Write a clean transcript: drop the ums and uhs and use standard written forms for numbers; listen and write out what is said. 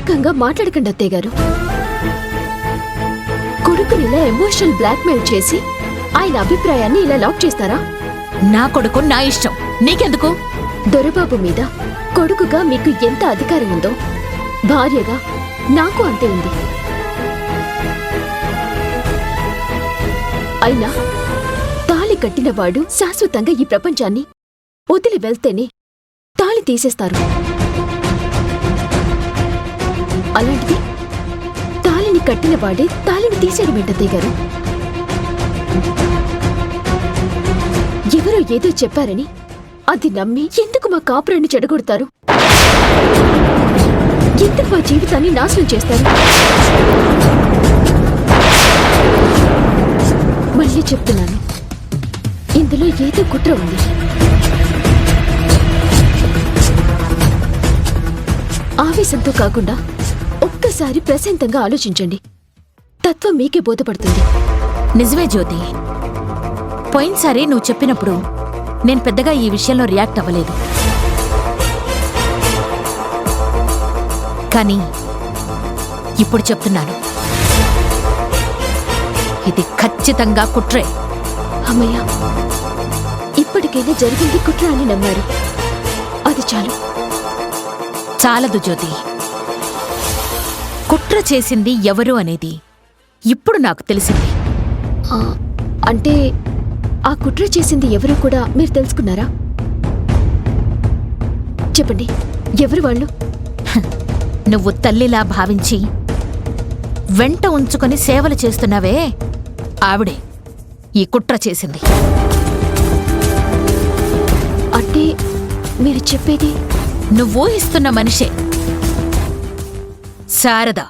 మూర్ఖంగా మాట్లాడకండి అత్తయ్య గారు. కొడుకుని ఇలా ఎమోషనల్ బ్లాక్మెయిల్ చేసి ఆయన అభిప్రాయాన్ని ఇలా లాక్ చేస్తారా? నా కొడుకు నా ఇష్టం, నీకెందుకు? దొరబాబు మీద కొడుకుగా మీకు ఎంత అధికారం ఉందో భార్యగా నాకు అంతే ఉంది. అయినా తాళి కట్టినవాడు శాశ్వతంగా ఈ ప్రపంచాన్ని వదిలి వెళ్తేనే తాళి తీసేస్తారు. అలాంటిది తాళిని కట్టినవాడే తాళిని తీసేయడం ఏంటత్తయ్య గారు? ఎవరో ఏదో చెప్పారని అది నమ్మి ఎందుకు మా కాపురాన్ని చెడగొడతారు? ఎందుకు మా జీవితాన్ని నాశనం చేస్తారు? మళ్ళీ చెప్తున్నాను, ఇందులో ఏదో కుట్ర ఉంది. ఆవేశంతో కాకుండా ఒక్కసారి ప్రశాంతంగా ఆలోచించండి. తత్వం మీకే బోధపడుతుంది. నిజమే జ్యోతి, పోయినసారి నువ్వు చెప్పినప్పుడు నేను పెద్దగా ఈ విషయంలో రియాక్ట్ అవ్వలేదు. కానీ ఇప్పుడు చెప్తున్నాను, ఇది ఖచ్చితంగా కుట్రే. అమ్మయ్య, ఇప్పటికైనా జరిగింది కుట్ర అని నమ్మారు. అది చాలు. చాలదు జ్యోతి, కుట్ర చేసింది ఎవరు అనేది ఇప్పుడు నాకు తెలిసింది. అంటే ఆ కుట్ర చేసింది ఎవరు కూడా మీరు తెలుసుకున్నారా? చెప్పండి, ఎవరు వాళ్ళు? నువ్వు తల్లిలా భావించి వెంట ఉంచుకొని సేవలు చేస్తున్నావే, ఆవిడే ఈ కుట్ర చేసింది. అంటే మీరు చెప్పేది? నువ్వూహిస్తున్న మనిషే శారద.